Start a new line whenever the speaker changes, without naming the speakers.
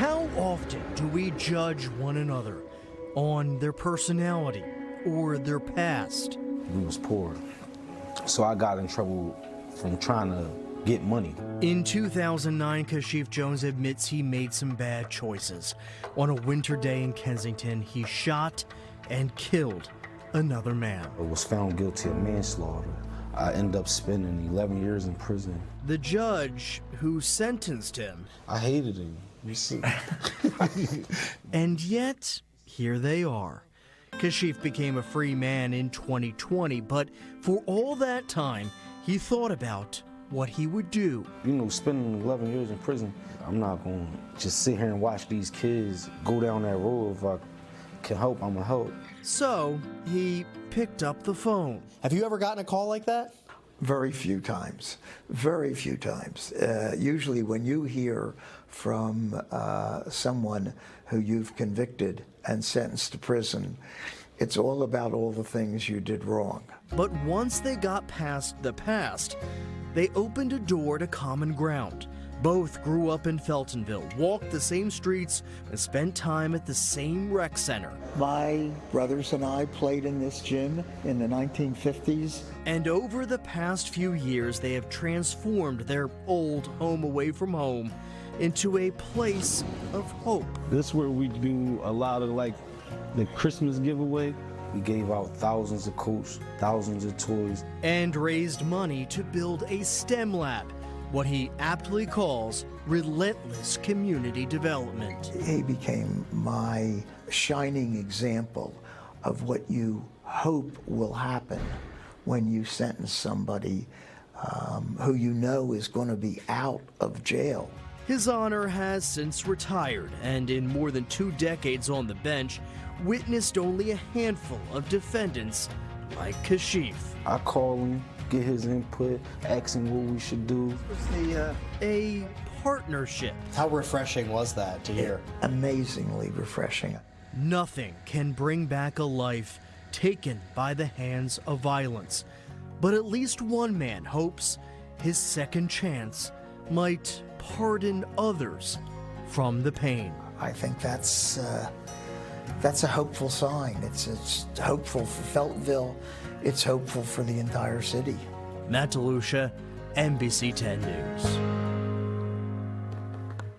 How often do we judge one another on their personality or their past?
We was poor, so I got in trouble from trying to get money.
In 2009, Kashif Jones admits he made some bad choices. On a winter day in Kensington, he shot and killed another man.
I was found guilty of manslaughter. I ended up spending 11 years in prison.
The judge who sentenced him.
I hated him. You see.
And yet, here they are. Kashif became a free man in 2020, but for all that time, he thought about what he would do.
You know, spending 11 years in prison, I'm not going to just sit here and watch these kids go down that road. If I can help, I'm going to help.
So he picked up the phone.
Have you ever gotten a call like that?
Very few times. Very few times. Usually when you hear from someone who you've convicted and sentenced to prison, it's all about all the things you did wrong.
But once they got past the past, they opened a door to common ground. Both grew up in Feltonville, walked the same streets, and spent time at the same rec center.
My brothers and I played in this gym in the 1950s.
And over the past few years, they have transformed their old home away from home into a place of hope.
This is where we do a lot of like the Christmas giveaway.
We gave out thousands of coats, thousands of toys.
And raised money to build a STEM lab, what he aptly calls relentless community development.
He became my shining example of what you hope will happen when you sentence somebody who you know is going to be out of jail.
His Honor has since retired, and in more than 2 decades on the bench, witnessed only a handful of defendants like Kashif.
I call him, get his input, ask him what we should do.
A partnership.
How refreshing was that to hear?
Amazingly refreshing.
Nothing can bring back a life taken by the hands of violence. But at least one man hopes his second chance might pardon others from the pain.
I think that's a hopeful sign. It's hopeful for Feltonville. It's hopeful for the entire city.
Matt DeLucia, NBC 10 News.